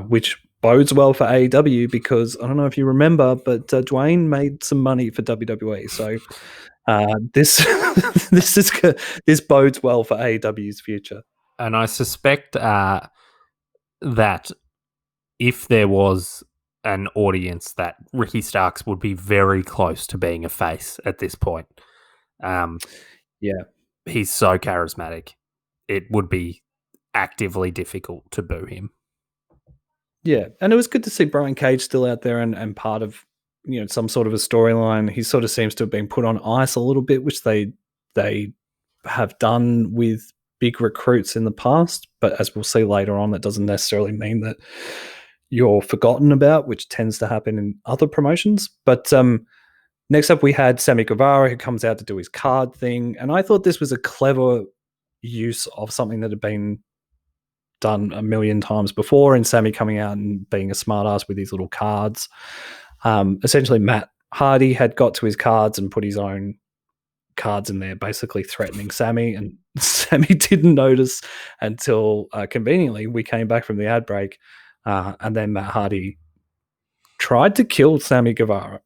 which bodes well for AEW because I don't know if you remember, but Dwayne made some money for WWE. So this bodes well for AEW's future. And I suspect that if there was an audience, that Ricky Starks would be very close to being a face at this point. He's so charismatic. It would be actively difficult to boo him. Yeah, and it was good to see Brian Cage still out there and part of some sort of a storyline. He sort of seems to have been put on ice a little bit, which they have done with big recruits in the past. But as we'll see later on, that doesn't necessarily mean that you're forgotten about, which tends to happen in other promotions. But next up, we had Sammy Guevara, who comes out to do his card thing, and I thought this was a clever use of something that had been done a million times before, and Sammy coming out and being a smartass with his little cards. Essentially, Matt Hardy had got to his cards and put his own cards in there, basically threatening Sammy, and Sammy didn't notice until conveniently we came back from the ad break, and then Matt Hardy tried to kill Sammy Guevara.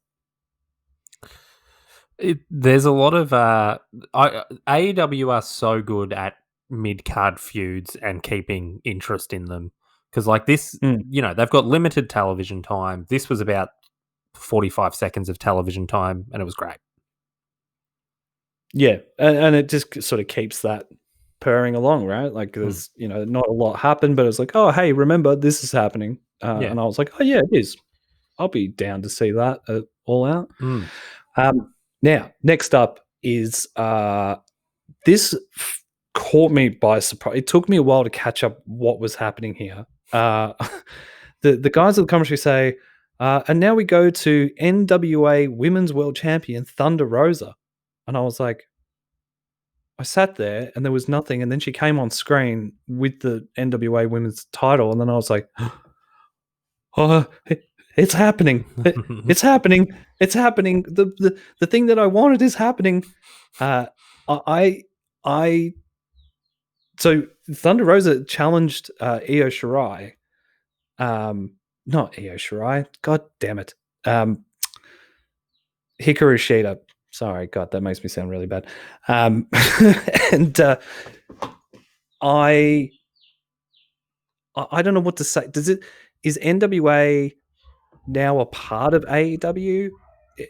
There's a lot of AEW are so good at mid-card feuds and keeping interest in them, because like this, they've got limited television time. This was about 45 seconds of television time, and it was great. Yeah, and it just sort of keeps that purring along, right? Like there's not a lot happened, but it's like, oh hey, remember this is happening, and I was like, oh yeah, it is. I'll be down to see that all out. Now, next up is this caught me by surprise. It took me a while to catch up what was happening here. The guys at the commentary say, and now we go to NWA Women's World Champion Thunder Rosa. And I was like, I sat there and there was nothing. And then she came on screen with the NWA Women's title. And then I was like, oh, it's happening. It's happening. It's happening. The thing that I wanted is happening. So Thunder Rosa challenged Io Shirai. Not Io Shirai. God damn it. Hikaru Shida. Sorry, God, that makes me sound really bad. And I don't know what to say. Is NWA now a part of AEW?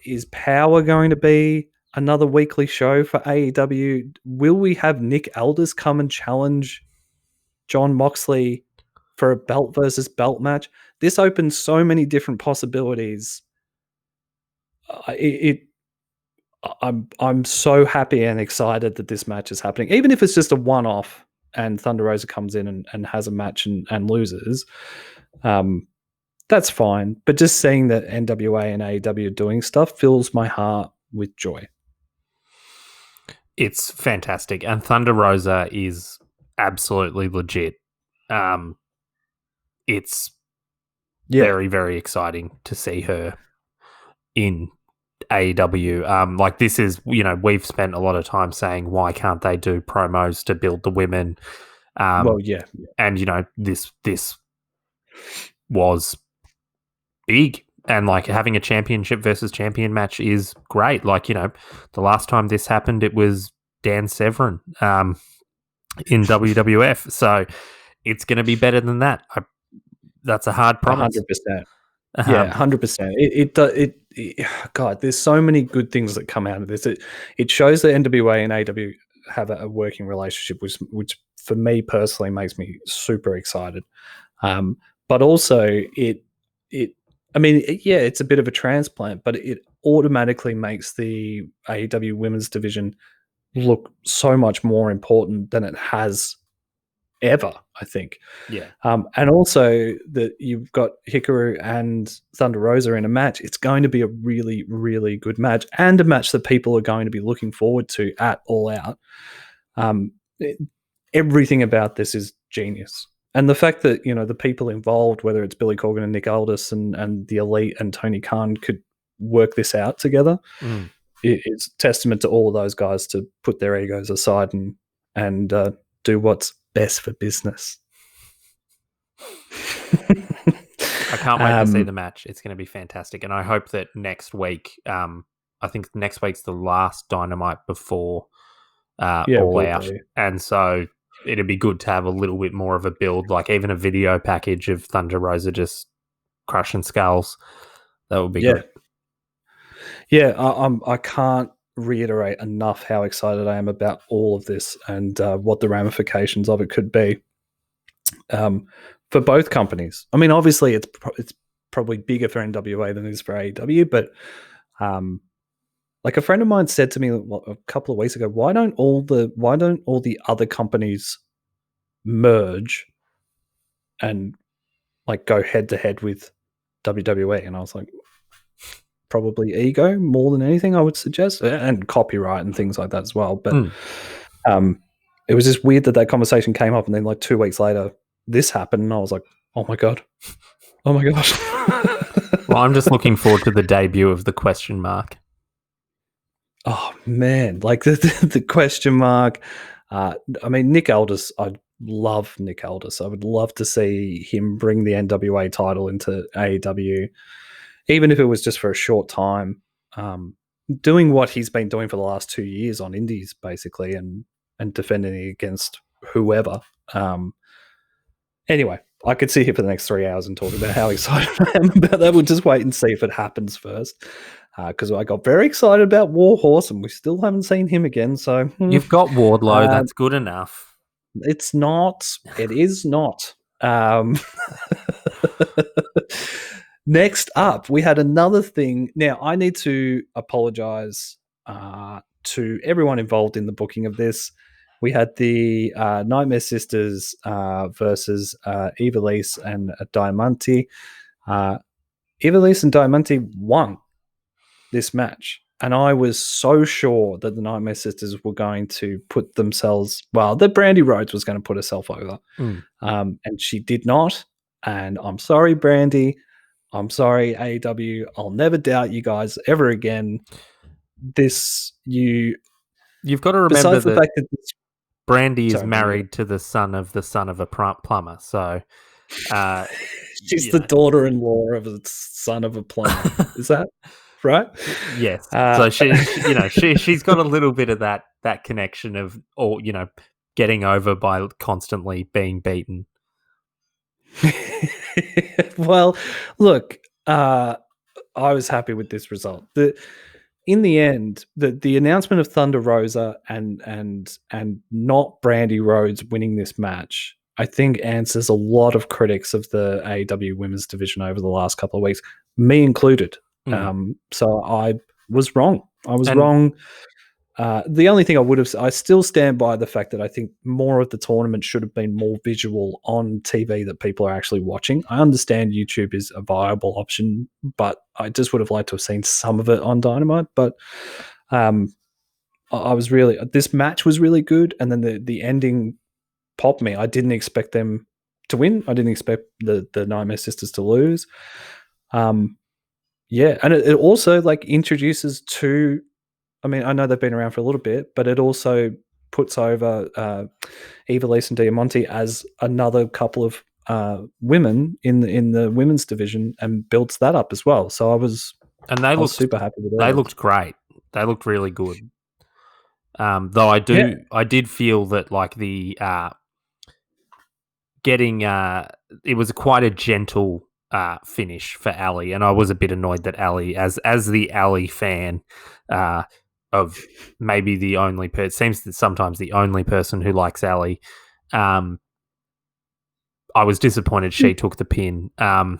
Is Power going to be another weekly show for AEW? Will we have Nick Aldis come and challenge Jon Moxley for a belt versus belt match? This opens so many different possibilities. I'm so happy and excited that this match is happening, even if it's just a one-off and Thunder Rosa comes in and has a match and loses. That's fine, but just seeing that NWA and AEW are doing stuff fills my heart with joy. It's fantastic, and Thunder Rosa is absolutely legit. It's very, very exciting to see her in AEW. Like this is, we've spent a lot of time saying, why can't they do promos to build the women? And this was big, and like having a championship versus champion match is great. Like, the last time this happened, it was Dan Severn in WWF. So it's going to be better than that. That's a hard promise. 100%. Yeah, 100%. God, there's so many good things that come out of this. It shows that NWA and AEW have a working relationship, which for me personally makes me super excited. But also it's a bit of a transplant, but it automatically makes the AEW women's division look so much more important than it has ever, I think. Yeah. And also that you've got Hikaru and Thunder Rosa in a match. It's going to be a really, really good match, and a match that people are going to be looking forward to at All Out. Everything about this is genius. And the fact that, the people involved, whether it's Billy Corgan and Nick Aldis and the Elite and Tony Khan, could work this out together, it's testament to all of those guys to put their egos aside and do what's best for business. I can't wait to see the match. It's going to be fantastic. And I hope that next week, I think next week's the last Dynamite before All Out. And so it'd be good to have a little bit more of a build, like even a video package of Thunder Rosa just crushing skulls. That would be good. Yeah, I can't reiterate enough how excited I am about all of this and what the ramifications of it could be for both companies. I mean, obviously, it's probably bigger for NWA than it is for AEW, but like a friend of mine said to me a couple of weeks ago, why don't all the other companies merge and like go head to head with WWE? And I was like, probably ego more than anything, I would suggest, and copyright and things like that as well. But it was just weird that conversation came up, and then like 2 weeks later, this happened, and I was like, oh my gosh. Well, I'm just looking forward to the debut of the question mark. Oh man, like the question mark. I mean, Nick Aldis, I love Nick Aldis. I would love to see him bring the NWA title into AEW, even if it was just for a short time, doing what he's been doing for the last 2 years on indies, basically, and defending it against whoever. Anyway, I could sit here for the next 3 hours and talk about how excited I am about that. We'll just wait and see if it happens first, because I got very excited about Warhorse, and we still haven't seen him again. So you've got Wardlow. That's good enough. It's not. It is not. Next up, we had another thing. Now, I need to apologize to everyone involved in the booking of this. We had the Nightmare Sisters versus Ivelisse and Diamante. Ivelisse and Diamante won this match. And I was so sure that the Nightmare Sisters were going to put themselves, that Brandy Rhodes was going to put herself over. And she did not. And I'm sorry, Brandy. I'm sorry, AEW. I'll never doubt you guys ever again. You've got to remember that Brandy is married to the son of a plumber. So she's the daughter-in-law of the son of a plumber. Is that right? Yes. So she's got a little bit of that connection of, or getting over by constantly being beaten. Well, look, I was happy with this result. In the end, the announcement of Thunder Rosa and not Brandy Rhodes winning this match, I think answers a lot of critics of the AEW women's division over the last couple of weeks, me included. So I was wrong. Wrong. The only thing I still stand by the fact that I think more of the tournament should have been more visual on TV that people are actually watching. I understand YouTube is a viable option, but I just would have liked to have seen some of it on Dynamite. But this match was really good, and then the ending popped me. I didn't expect them to win. I didn't expect the Nightmare Sisters to lose. And it also introduces two. I mean, I know they've been around for a little bit, but it also puts over Ivelisse and Diamante as another couple of women in the women's division, and builds that up as well. So I was super happy with it. They looked great. They looked really good. Though I did feel that it was quite a gentle finish for Ali, and I was a bit annoyed that Ali, as the Ali fan, of maybe the only person, seems that sometimes the only person who likes Ali, I was disappointed she took the pin. I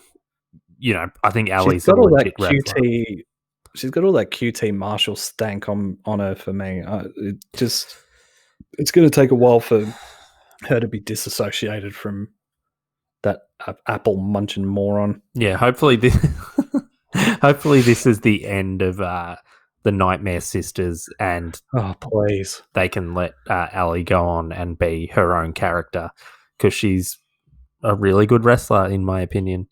think Ali's a legit wrestler. She's got all that QT Marshall stank on her for me. It's going to take a while for her to be disassociated from that apple munching moron. Yeah, hopefully this is the end of the Nightmare Sisters, and please, they can let Ali go on and be her own character, because she's a really good wrestler in my opinion.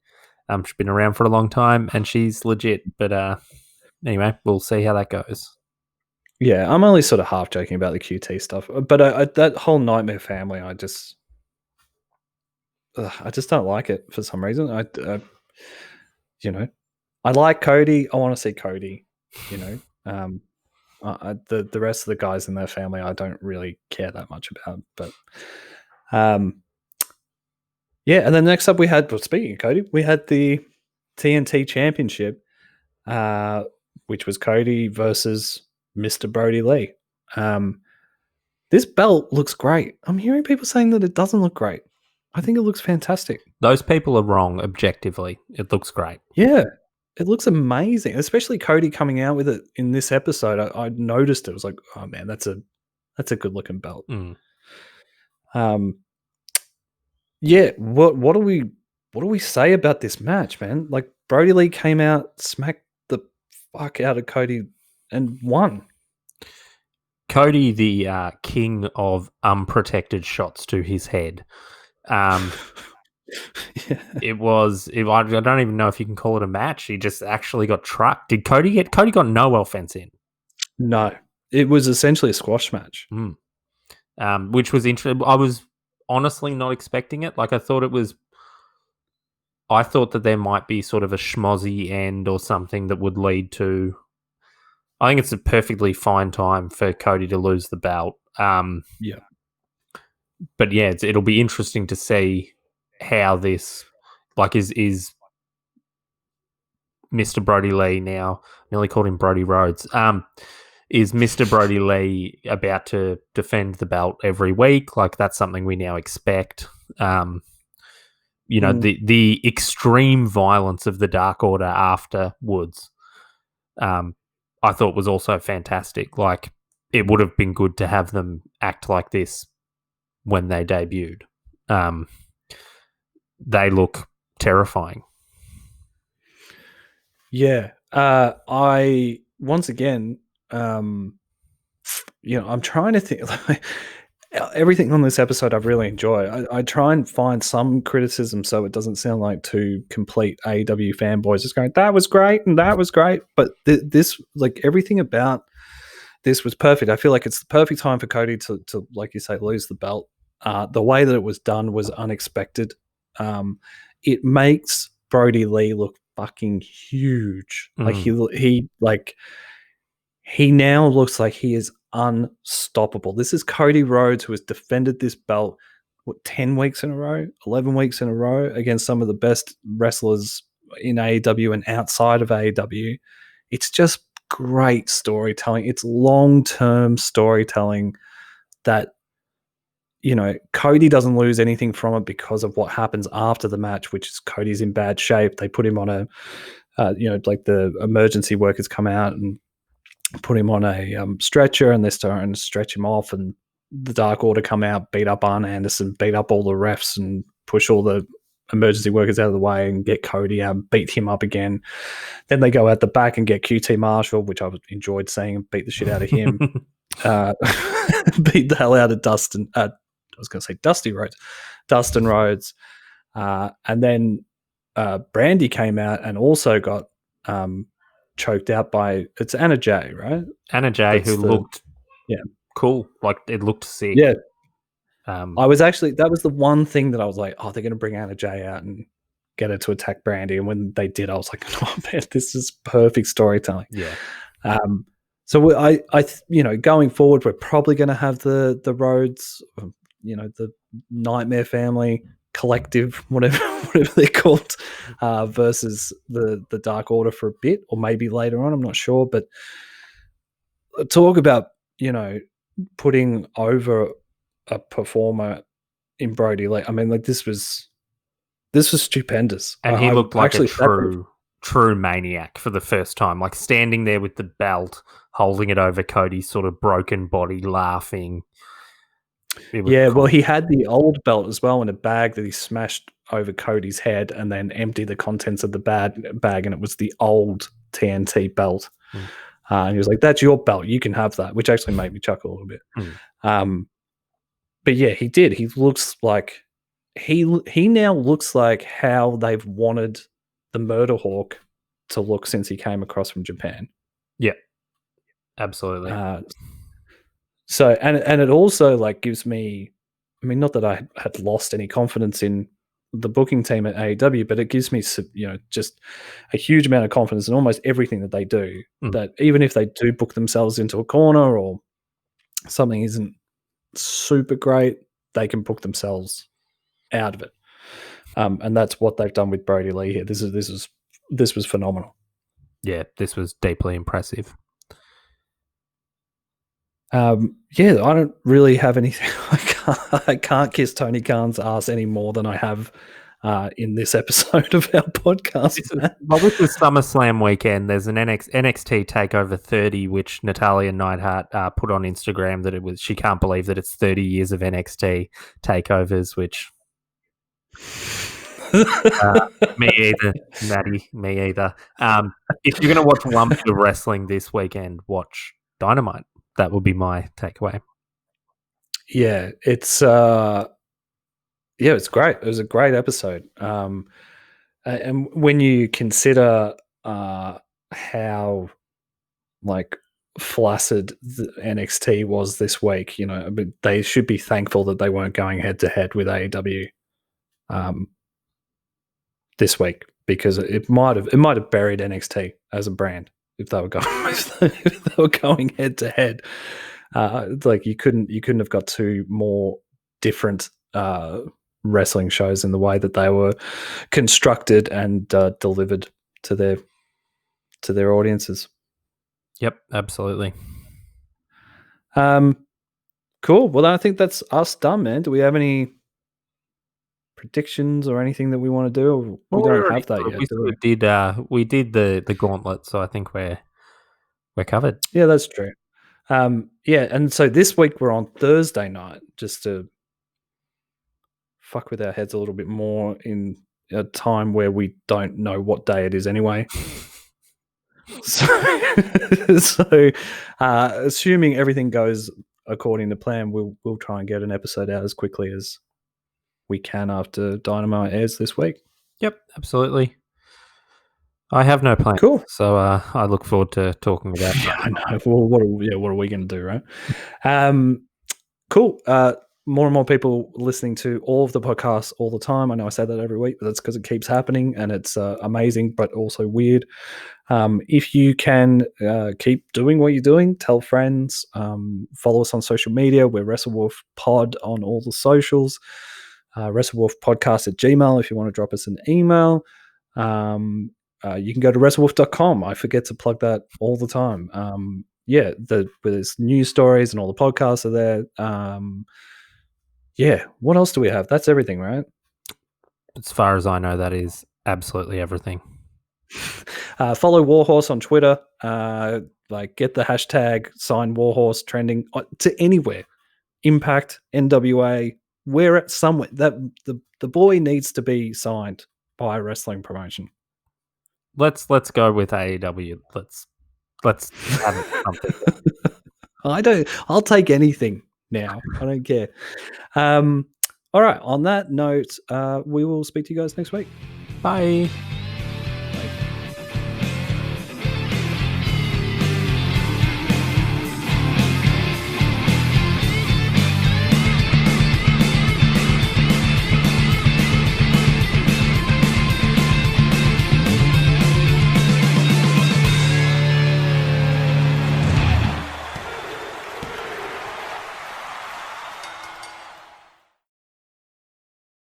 She's been around for a long time and she's legit, but anyway, we'll see how that goes. Yeah, I'm only sort of half joking about the QT stuff, but that whole Nightmare family, I just don't like it for some reason. I like Cody. I want to see Cody. The rest of the guys in their family, I don't really care that much about. But and then next up we had, speaking of Cody, we had the TNT Championship, which was Cody versus Mr. Brodie Lee. This belt looks great. I'm hearing people saying that it doesn't look great. I think it looks fantastic. Those people are wrong objectively. It looks great. Yeah, it looks amazing, especially Cody coming out with it in this episode. I noticed it. I was like, oh man, that's a good looking belt. Yeah, what do we say about this match, man? Like, Brodie Lee came out, smacked the fuck out of Cody, and won. Cody, the king of unprotected shots to his head. It was. I don't even know if you can call it a match. He just actually got trucked. Did Cody get? Cody got no offense in. No, it was essentially a squash match. Which was interesting. I was honestly not expecting it. Like, I thought that there might be sort of a schmozzy end or something that would lead to. I think it's a perfectly fine time for Cody to lose the belt. Yeah. But yeah, it'll be interesting to see how this, like, is Mr. Brodie Lee now, nearly called him Brodie Rhodes, is Mr. Brodie Lee about to defend the belt every week? Like, that's something we now expect. The extreme violence of the Dark Order afterwards, I thought was also fantastic. Like, it would have been good to have them act like this when they debuted. They look terrifying. Yeah. I once again, I'm trying to think. Everything on this episode I've really enjoyed. I try and find some criticism so it doesn't sound like two complete AEW fanboys just going, that was great and that was great. But this, like, everything about this was perfect. I feel like it's the perfect time for Cody to like you say, lose the belt. The way that it was done was unexpected. It makes Brodie Lee look fucking huge. Like, he now looks like he is unstoppable. This is Cody Rhodes, who has defended this belt 10 weeks in a row, 11 weeks in a row against some of the best wrestlers in AEW and outside of AEW. It's just great storytelling. It's long-term storytelling that, Cody doesn't lose anything from it because of what happens after the match, which is Cody's in bad shape. They put him on a, like the emergency workers come out and put him on a stretcher, and they're starting to stretch him off, and the Dark Order come out, beat up Arn Anderson, beat up all the refs, and push all the emergency workers out of the way and get Cody out, beat him up again. Then they go out the back and get QT Marshall, which I enjoyed seeing, and beat the shit out of him. Beat the hell out of Dustin. I was going to say Dustin Rhodes. And then Brandy came out and also got choked out by, it's Anna Jay, right? Anna Jay, who looked cool. Like, it looked sick. Yeah. I was actually, that was the one thing that I was like, oh, they're going to bring Anna Jay out and get her to attack Brandy. And when they did, I was like, oh man, this is perfect storytelling. Yeah. So I going forward, we're probably going to have the Rhodes, the Nightmare Family Collective, whatever they're called, versus the Dark Order for a bit, or maybe later on, I'm not sure. But talk about, putting over a performer in Brodie Lee. I mean, like, this was stupendous. And he looked like a true maniac for the first time, like standing there with the belt, holding it over Cody's sort of broken body, laughing. Yeah, cool. Well, he had the old belt as well in a bag that he smashed over Cody's head and then emptied the contents of the bag, and it was the old TNT belt. And he was like, that's your belt, you can have that, which actually made me chuckle a little bit. But yeah, he did. He looks like he now looks like how they've wanted the Murder Hawk to look since he came across from Japan. Yeah, absolutely. So, and it also, like, gives me, I mean, not that I had lost any confidence in the booking team at AEW, but it gives me, just a huge amount of confidence in almost everything that they do. That even if they do book themselves into a corner or something isn't super great, they can book themselves out of it. And that's what they've done with Brodie Lee here. This is phenomenal. Yeah, this was deeply impressive. I don't really have anything. I can't kiss Tony Khan's ass any more than I have in this episode of our podcast. This is SummerSlam weekend. There's an NXT Takeover 30, which Natalya Neidhart put on Instagram that she can't believe that it's 30 years of NXT takeovers, which me either, Maddie, me either. If you're going to watch one bit of wrestling this weekend, watch Dynamite. That would be my takeaway. Yeah, it's great. It was a great episode. And when you consider how flaccid the NXT was this week, they should be thankful that they weren't going head to head with AEW this week, because it might have buried NXT as a brand if they were going head to head. You couldn't have got two more different wrestling shows in the way that they were constructed and delivered to their audiences. Yep, absolutely. Cool. Well, I think that's us done, man. Do we have any predictions or anything that we want to do? We don't have that yet. We did the gauntlet, so I think we're covered. Yeah, that's true. And so this week we're on Thursday night, just to fuck with our heads a little bit more in a time where we don't know what day it is anyway. So assuming everything goes according to plan, we'll try and get an episode out as quickly as we can after Dynamite airs this week. Yep, absolutely. I have no plan. Cool. So I look forward to talking about it. I know. Well, what are we going to do, right? Cool. More and more people listening to all of the podcasts all the time. I know I say that every week, but that's because it keeps happening, and it's amazing, but also weird. If you can keep doing what you're doing, tell friends, follow us on social media. We're WrestleWolf Pod on all the socials. WrestleWolfPodcast@gmail.com if you want to drop us an email. You can go to WrestleWolf.com. I forget to plug that all the time. There's news stories and all the podcasts are there. What else do we have? That's everything, right? As far as I know, that is absolutely everything. Follow Warhorse on Twitter. Get the hashtag sign Warhorse trending to anywhere. Impact, NWA. We're at somewhere that the boy needs to be signed by a wrestling promotion. Let's go with AEW. Let's have something. I'll take anything now. I don't care. All right. On that note, we will speak to you guys next week. Bye.